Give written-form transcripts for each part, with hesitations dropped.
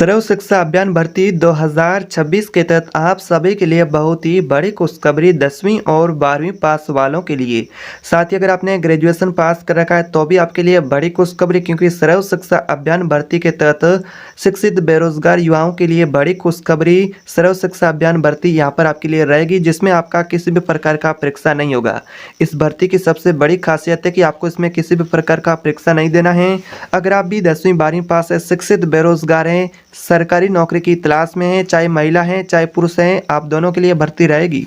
सर्व शिक्षा अभियान भर्ती 2026 के तहत आप सभी के लिए बहुत ही बड़ी खुशखबरी 10वीं और 12वीं पास वालों के लिए। साथ ही अगर आपने ग्रेजुएशन पास कर रखा है तो भी आपके लिए बड़ी खुशखबरी, क्योंकि सर्व शिक्षा अभियान भर्ती के तहत शिक्षित बेरोजगार युवाओं के लिए बड़ी खुशखबरी। सर्व शिक्षा अभियान भर्ती यहाँ पर आपके लिए रहेगी, जिसमें आपका किसी भी प्रकार का परीक्षा नहीं होगा। इस भर्ती की सबसे बड़ी खासियत है कि आपको इसमें किसी भी प्रकार का परीक्षा नहीं देना है। अगर आप भी 10वीं 12वीं पास है, शिक्षित बेरोजगार हैं, सरकारी नौकरी की तलाश में हैं, चाहे महिला हैं चाहे पुरुष हैं, आप दोनों के लिए भर्ती रहेगी।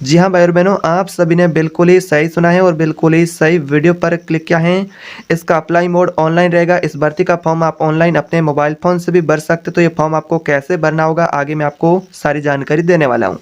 जी हाँ भाई और बहनों, आप सभी ने बिल्कुल ही सही सुना है और बिल्कुल ही सही वीडियो पर क्लिक किया है। इसका अप्लाई मोड ऑनलाइन रहेगा। इस भर्ती का फॉर्म आप ऑनलाइन अपने मोबाइल फ़ोन से भी भर सकते। तो ये फॉर्म आपको कैसे भरना होगा आगे मैं आपको सारी जानकारी देने वाला हूँ।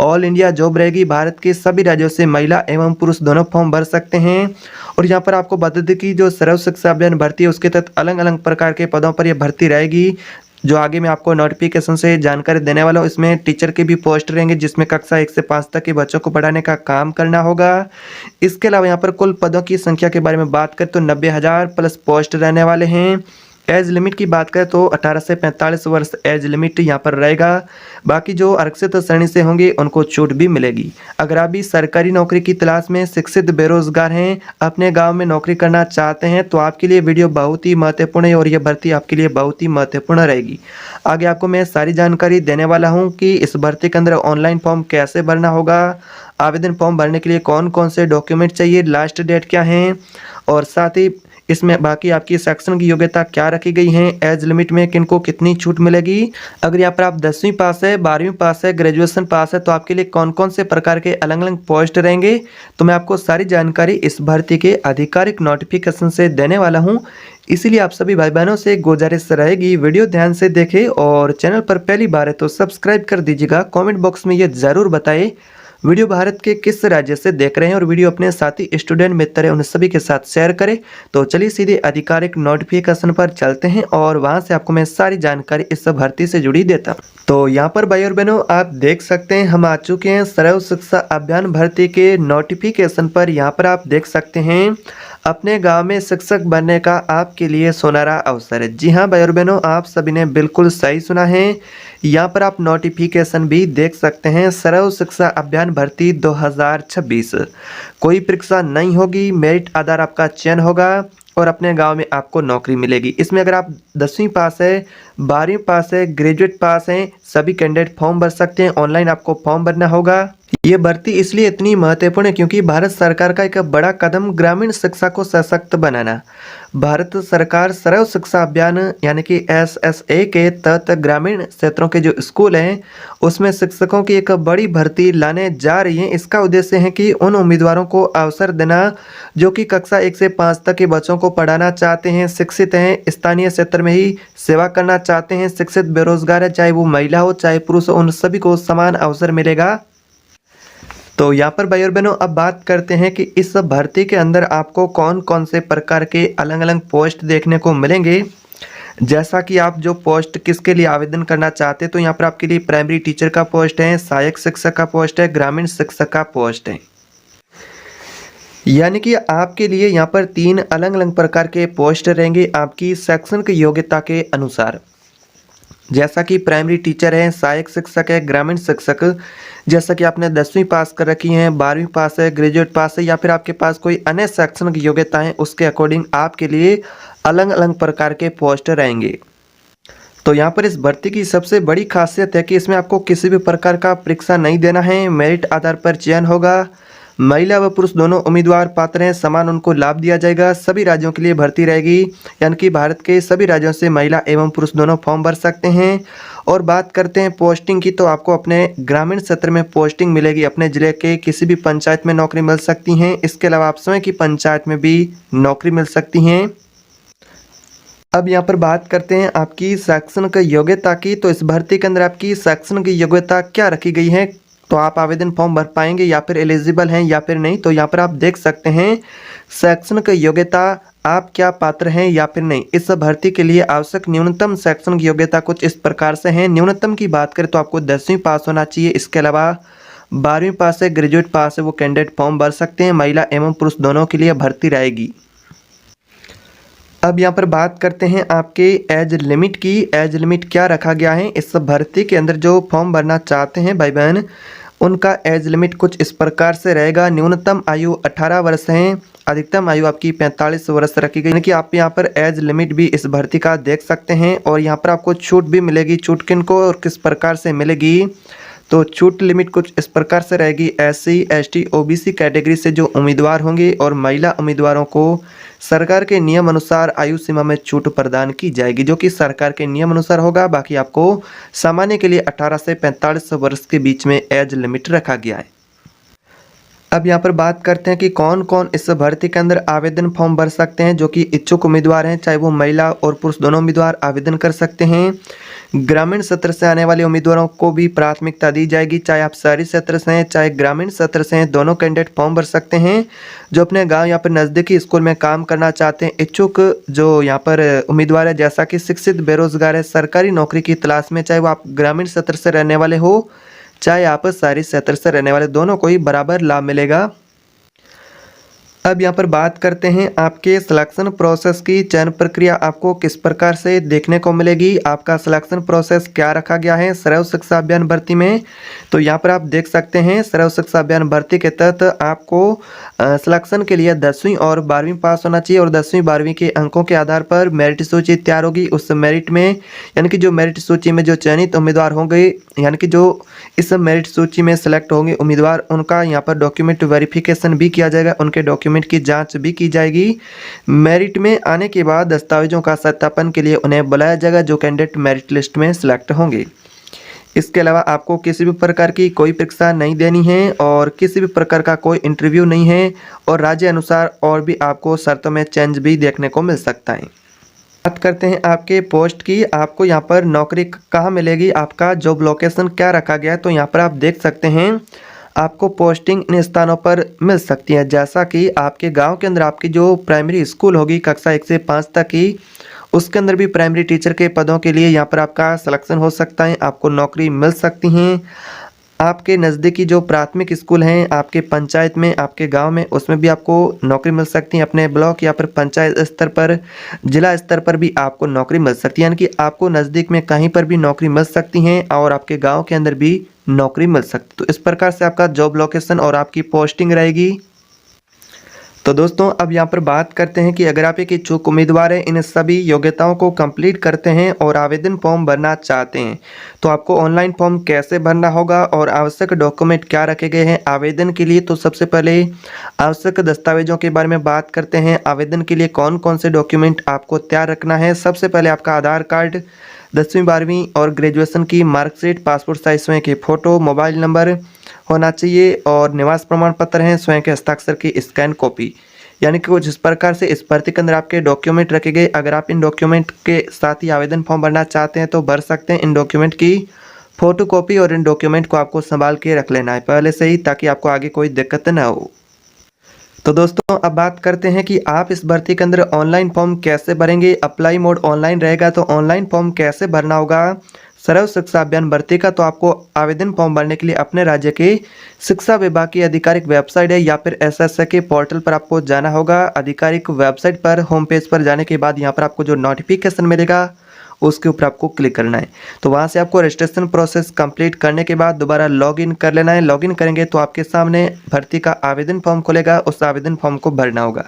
ऑल इंडिया जॉब रहेगी। भारत के सभी राज्यों से महिला एवं पुरुष दोनों फॉर्म भर सकते हैं। और यहाँ पर आपको बता दें कि जो सर्व शिक्षा अभियान भर्ती है उसके तहत अलग अलग प्रकार के पदों पर यह भर्ती रहेगी, जो आगे मैं आपको नोटिफिकेशन से जानकारी देने वाला हूँ। इसमें टीचर के भी पोस्ट रहेंगे, जिसमें कक्षा 1 से 5 तक के बच्चों को पढ़ाने का काम करना होगा। इसके अलावा यहाँ पर कुल पदों की संख्या के बारे में बात करें तो 90,000 प्लस पोस्ट रहने वाले हैं। एज लिमिट की बात करें तो 18 से 45 वर्ष एज लिमिट यहाँ पर रहेगा। बाकी जो आरक्षित श्रेणी से होंगे उनको छूट भी मिलेगी। अगर आप भी सरकारी नौकरी की तलाश में शिक्षित बेरोजगार हैं, अपने गांव में नौकरी करना चाहते हैं, तो आपके लिए वीडियो बहुत ही महत्वपूर्ण है और यह भर्ती आपके लिए बहुत ही महत्वपूर्ण रहेगी। आगे आपको मैं सारी जानकारी देने वाला हूँ कि इस भर्ती के अंदर ऑनलाइन फॉर्म कैसे भरना होगा, आवेदन फॉर्म भरने के लिए कौन कौन से डॉक्यूमेंट चाहिए, लास्ट डेट क्या है, और साथ ही इसमें बाकी आपकी सेक्शन की योग्यता क्या रखी गई है, एज लिमिट में किनको कितनी छूट मिलेगी। अगर यहाँ पर आप 10वीं पास है, 12वीं पास है, ग्रेजुएशन पास है, तो आपके लिए कौन कौन से प्रकार के अलग अलग पोस्ट रहेंगे, तो मैं आपको सारी जानकारी इस भर्ती के आधिकारिक नोटिफिकेशन से देने वाला हूँ। इसीलिए आप सभी भाई बहनों से गुजारिश रहेगी वीडियो ध्यान से देखें और चैनल पर पहली बार है तो सब्सक्राइब कर दीजिएगा। कमेंट बॉक्स में ये ज़रूर बताएं वीडियो भारत के किस राज्य से देख रहे हैं, और वीडियो अपने साथी स्टूडेंट मित्र हैं उन सभी के साथ शेयर करें। तो चलिए सीधे आधिकारिक नोटिफिकेशन पर चलते हैं और वहां से आपको मैं सारी जानकारी इस भर्ती से जुड़ी देता हूं। तो यहाँ पर भाई और बहनों आप देख सकते हैं हम आ चुके हैं सर्व शिक्षा अभियान भर्ती के नोटिफिकेशन पर। यहाँ पर आप देख सकते हैं अपने गांव में शिक्षक बनने का आपके लिए सुनहरा अवसर है। जी हाँ भाई और बहनों, आप सभी ने बिल्कुल सही सुना है। यहाँ पर आप नोटिफिकेशन भी देख सकते हैं, सर्व शिक्षा अभियान भर्ती 2026। कोई परीक्षा नहीं होगी, मेरिट आधार आपका चयन होगा और अपने गांव में आपको नौकरी मिलेगी। इसमें अगर आप 10वीं पास है, 12वीं पास है, ग्रेजुएट पास हैं, सभी कैंडिडेट फॉर्म भर सकते हैं। ऑनलाइन आपको फॉर्म भरना होगा। ये भर्ती इसलिए इतनी महत्वपूर्ण है क्योंकि भारत सरकार का एक बड़ा कदम ग्रामीण शिक्षा को सशक्त बनाना। भारत सरकार सर्व शिक्षा अभियान यानी कि SSA के तहत ग्रामीण क्षेत्रों के जो स्कूल हैं उसमें शिक्षकों की एक बड़ी भर्ती लाने जा रही है। इसका उद्देश्य है कि उन उम्मीदवारों को अवसर देना जो कि कक्षा 1 से 5 तक के बच्चों को पढ़ाना चाहते हैं, शिक्षित हैं, स्थानीय क्षेत्र में ही सेवा करना चाहते हैं, शिक्षित बेरोजगार है, चाहे वो महिला हो चाहे पुरुष हो, उन सभी को समान अवसर मिलेगा। तो यहाँ पर भाई और बहनों अब बात करते हैं कि इस भर्ती के अंदर आपको कौन कौन से प्रकार के अलग अलग पोस्ट देखने को मिलेंगे। जैसा कि आप जो पोस्ट किसके लिए आवेदन करना चाहते हैं, तो यहाँ पर आपके लिए प्राइमरी टीचर का पोस्ट है, सहायक शिक्षक का पोस्ट है, ग्रामीण शिक्षक का पोस्ट है। यानी कि आपके लिए यहाँ पर 3 अलग अलग प्रकार के पोस्ट रहेंगे आपकी शैक्षणिक योग्यता के अनुसार। जैसा कि प्राइमरी टीचर है, सहायक शिक्षक है, ग्रामीण शिक्षक, जैसा कि आपने 10वीं पास कर रखी है, 12वीं पास है, ग्रेजुएट पास है, या फिर आपके पास कोई अन्य शैक्षणिक योग्यता है, उसके अकॉर्डिंग आपके लिए अलग अलग प्रकार के पोस्ट रहेंगे। तो यहाँ पर इस भर्ती की सबसे बड़ी खासियत है कि इसमें आपको किसी भी प्रकार का परीक्षा नहीं देना है, मेरिट आधार पर चयन होगा। महिला व पुरुष दोनों उम्मीदवार पात्र हैं, समान उनको लाभ दिया जाएगा। सभी राज्यों के लिए भर्ती रहेगी, यानी कि भारत के सभी राज्यों से महिला एवं पुरुष दोनों फॉर्म भर सकते हैं। और बात करते हैं पोस्टिंग की, तो आपको अपने ग्रामीण क्षेत्र में पोस्टिंग मिलेगी, अपने जिले के किसी भी पंचायत में नौकरी मिल सकती हैं। इसके अलावा आप स्वयं की पंचायत में भी नौकरी मिल सकती हैं। अब यहाँ पर बात करते हैं आपकी शैक्षणिक योग्यता की। तो इस भर्ती के अंदर आपकी शैक्षणिक योग्यता क्या रखी गई है, तो आप आवेदन फॉर्म भर पाएंगे या फिर एलिजिबल हैं या फिर नहीं। तो यहाँ पर आप देख सकते हैं शैक्षणिक योग्यता आप क्या पात्र हैं या फिर नहीं। इस भर्ती के लिए आवश्यक न्यूनतम शैक्षणिक योग्यता कुछ इस प्रकार से है। न्यूनतम की बात करें तो आपको 10वीं पास होना चाहिए। इसके अलावा 12वीं पास है, ग्रेजुएट पास है, वो कैंडिडेट फॉर्म भर सकते हैं। महिला एवं पुरुष दोनों के लिए भर्ती रहेगी। अब यहाँ पर बात करते हैं आपके एज लिमिट की। एज लिमिट क्या रखा गया है इस भर्ती के अंदर? जो फॉर्म भरना चाहते हैं भाई बहन, उनका एज लिमिट कुछ इस प्रकार से रहेगा। न्यूनतम आयु 18 वर्ष है, अधिकतम आयु आपकी 45 वर्ष रखी गई है कि आप यहाँ पर एज लिमिट भी इस भर्ती का देख सकते हैं। और यहाँ पर आपको छूट भी मिलेगी। छूट किन को और किस प्रकार से मिलेगी? तो छूट लिमिट कुछ इस प्रकार से रहेगी। SC ST OBC कैटेगरी से जो उम्मीदवार होंगे और महिला उम्मीदवारों को सरकार के नियम अनुसार आयु सीमा में छूट प्रदान की जाएगी, जो कि सरकार के नियम अनुसार होगा। बाकी आपको सामान्य के लिए 18 से 45 वर्ष के बीच में एज लिमिट रखा गया है। अब यहाँ पर बात करते हैं कि कौन कौन इस भर्ती के अंदर आवेदन फॉर्म भर सकते हैं। जो कि इच्छुक उम्मीदवार हैं, चाहे वो महिला और पुरुष दोनों उम्मीदवार आवेदन कर सकते हैं। ग्रामीण क्षेत्र से आने वाले उम्मीदवारों को भी प्राथमिकता दी जाएगी, चाहे आप शहरी क्षेत्र से हैं चाहे ग्रामीण क्षेत्र से हैं, दोनों कैंडिडेट फॉर्म भर सकते हैं। जो अपने गांव यहाँ पर नज़दीकी स्कूल में काम करना चाहते हैं, इच्छुक जो यहाँ पर उम्मीदवार है, जैसा कि शिक्षित बेरोजगार है, सरकारी नौकरी की तलाश में, चाहे वो आप ग्रामीण क्षेत्र से रहने वाले हो चाहे आप शहरी क्षेत्र से रहने वाले, दोनों को ही बराबर लाभ मिलेगा। अब यहाँ पर बात करते हैं आपके सिलेक्शन प्रोसेस की। चयन प्रक्रिया आपको किस प्रकार से देखने को मिलेगी? आपका सिलेक्शन प्रोसेस क्या रखा गया है सर्व शिक्षा अभियान भर्ती में? तो यहाँ पर आप देख सकते हैं सर्व शिक्षा अभियान भर्ती के तहत आपको सिलेक्शन के लिए 10वीं और 12वीं पास होना चाहिए और 10वीं 12वीं के अंकों के आधार पर मेरिट सूची तैयार होगी। उस मेरिट में यानी कि जो मेरिट सूची में जो चयनित उम्मीदवार होंगे, यानी कि जो इस मेरिट सूची में सिलेक्ट होंगे उम्मीदवार, उनका यहाँ पर डॉक्यूमेंट वेरिफिकेशन भी किया जाएगा, उनके डॉक्यूमेंट की जांच भी की जाएगी। मेरिट में आने के बाद दस्तावेजों का सत्यापन के लिए उन्हें बुलाया जाएगा, जो कैंडिडेट मेरिट लिस्ट में सिलेक्ट होंगे। इसके अलावा आपको किसी भी प्रकार की कोई परीक्षा नहीं देनी है और किसी भी प्रकार का कोई इंटरव्यू नहीं है और राज्य अनुसार और भी आपको शर्तों में चेंज भी देखने को मिल सकता है। बात करते हैं आपके पोस्ट की। आपको यहाँ पर नौकरी कहाँ मिलेगी, आपका जॉब लोकेशन क्या रखा गया है? तो यहाँ पर आप देख सकते हैं आपको पोस्टिंग इन स्थानों पर मिल सकती है, जैसा कि आपके गांव के अंदर आपकी जो प्राइमरी स्कूल होगी कक्षा 1 से 5 तक की, उसके अंदर भी प्राइमरी टीचर के पदों के लिए यहाँ पर आपका सिलेक्शन हो सकता है, आपको नौकरी मिल सकती हैं। आपके नज़दीकी जो प्राथमिक स्कूल हैं आपके पंचायत में, आपके गांव में, उसमें भी आपको नौकरी मिल सकती है। अपने ब्लॉक या फिर पंचायत स्तर पर, जिला स्तर पर भी आपको नौकरी मिल सकती है, यानी कि आपको नज़दीक में कहीं पर भी नौकरी मिल सकती हैं और आपके गांव के अंदर भी नौकरी मिल सकती। तो इस प्रकार से आपका जॉब लोकेशन और आपकी पोस्टिंग रहेगी। तो दोस्तों अब यहाँ पर बात करते हैं कि अगर आप एक इच्छुक उम्मीदवार हैं, इन सभी योग्यताओं को कंप्लीट करते हैं और आवेदन फॉर्म भरना चाहते हैं, तो आपको ऑनलाइन फॉर्म कैसे भरना होगा और आवश्यक डॉक्यूमेंट क्या रखे गए हैं आवेदन के लिए। तो सबसे पहले आवश्यक दस्तावेजों के बारे में बात करते हैं। आवेदन के लिए कौन कौन से डॉक्यूमेंट आपको तैयार रखना है। सबसे पहले आपका आधार कार्ड, 10वीं 12वीं और ग्रेजुएशन की मार्कशीट, पासपोर्ट साइज स्वयं के फ़ोटो, मोबाइल नंबर होना चाहिए और निवास प्रमाण पत्र हैं, स्वयं के हस्ताक्षर की स्कैन कॉपी। यानी कि कुछ इस प्रकार से इस भर्ती के अंदर आपके डॉक्यूमेंट रखे गए। अगर आप इन डॉक्यूमेंट के साथ ही आवेदन फॉर्म भरना चाहते हैं तो भर सकते हैं। इन डॉक्यूमेंट की फ़ोटो कॉपी और इन डॉक्यूमेंट को आपको संभाल के रख लेना है पहले से ही, ताकि आपको आगे कोई दिक्कत ना हो। तो दोस्तों अब बात करते हैं कि आप इस भर्ती के अंदर ऑनलाइन फॉर्म कैसे भरेंगे। अप्लाई मोड ऑनलाइन रहेगा, तो ऑनलाइन फॉर्म कैसे भरना होगा सर्व शिक्षा अभियान भर्ती का। तो आपको आवेदन फॉर्म भरने के लिए अपने राज्य के शिक्षा विभाग की आधिकारिक वेबसाइट है या फिर SSA के पोर्टल पर आपको जाना होगा। आधिकारिक वेबसाइट पर होम पेज पर जाने के बाद यहाँ पर आपको जो नोटिफिकेशन मिलेगा उसके ऊपर आपको क्लिक करना है। तो वहाँ से आपको रजिस्ट्रेशन प्रोसेस कंप्लीट करने के बाद दोबारा लॉगिन कर लेना है। लॉगिन करेंगे तो आपके सामने भर्ती का आवेदन फॉर्म खुलेगा। उस आवेदन फॉर्म को भरना होगा,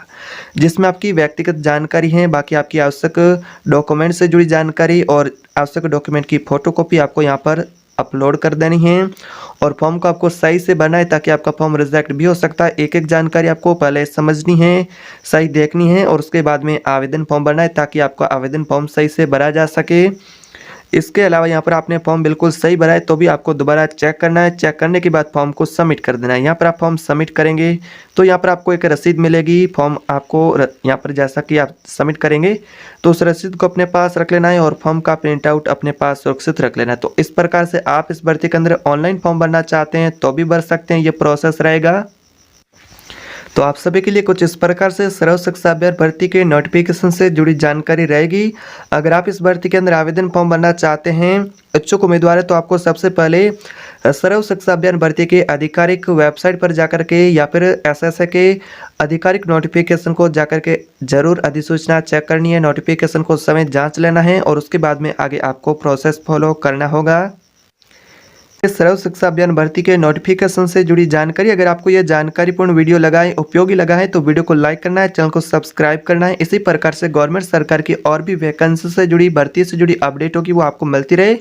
जिसमें आपकी व्यक्तिगत जानकारी है, बाकी आपकी आवश्यक डॉक्यूमेंट से जुड़ी जानकारी और आवश्यक डॉक्यूमेंट की फ़ोटोकॉपी आपको यहाँ पर अपलोड कर देनी है और फॉर्म को आपको सही से भरना है, ताकि आपका फॉर्म रिजेक्ट भी हो सकता है। एक एक जानकारी आपको पहले समझनी है, सही देखनी है और उसके बाद में आवेदन फॉर्म भरना है, ताकि आपका आवेदन फॉर्म सही से भरा जा सके। इसके अलावा यहाँ पर आपने फॉर्म बिल्कुल सही भरा है तो भी आपको दोबारा चेक करना है। चेक करने के बाद फॉर्म को सबमिट कर देना है। यहाँ पर आप फॉर्म सबमिट करेंगे तो यहाँ पर आपको एक रसीद मिलेगी। फॉर्म आपको यहाँ पर जैसा कि आप सबमिट करेंगे तो उस रसीद को अपने पास रख लेना है और फॉर्म का प्रिंट आउट अपने पास सुरक्षित रख लेना है। तो इस प्रकार से आप इस भर्ती के अंदर ऑनलाइन फॉर्म भरना चाहते हैं तो भी भर सकते हैं, ये प्रोसेस रहेगा। तो आप सभी के लिए कुछ इस प्रकार से सर्व शिक्षा अभियान भर्ती के नोटिफिकेशन से जुड़ी जानकारी रहेगी। अगर आप इस भर्ती के अंदर आवेदन फॉर्म भरना चाहते हैं, इच्छुक उम्मीदवार है, तो आपको सबसे पहले सर्व शिक्षा अभियान भर्ती के आधिकारिक वेबसाइट पर जाकर के या फिर एसएसए के आधिकारिक नोटिफिकेशन को जाकर के जरूर अधिसूचना चेक करनी है। नोटिफिकेशन को समय जांच लेना है और उसके बाद में आगे आपको प्रोसेस फॉलो करना होगा। सर्व शिक्षा अभियान भर्ती के नोटिफिकेशन से जुड़ी जानकारी, अगर आपको यह जानकारीपूर्ण वीडियो लगा है, उपयोगी लगा है तो वीडियो को लाइक करना है, चैनल को सब्सक्राइब करना है। इसी प्रकार से गवर्नमेंट सरकार की और भी वैकेंसी से जुड़ी, भर्ती से जुड़ी अपडेट होगी वो आपको मिलती रहे।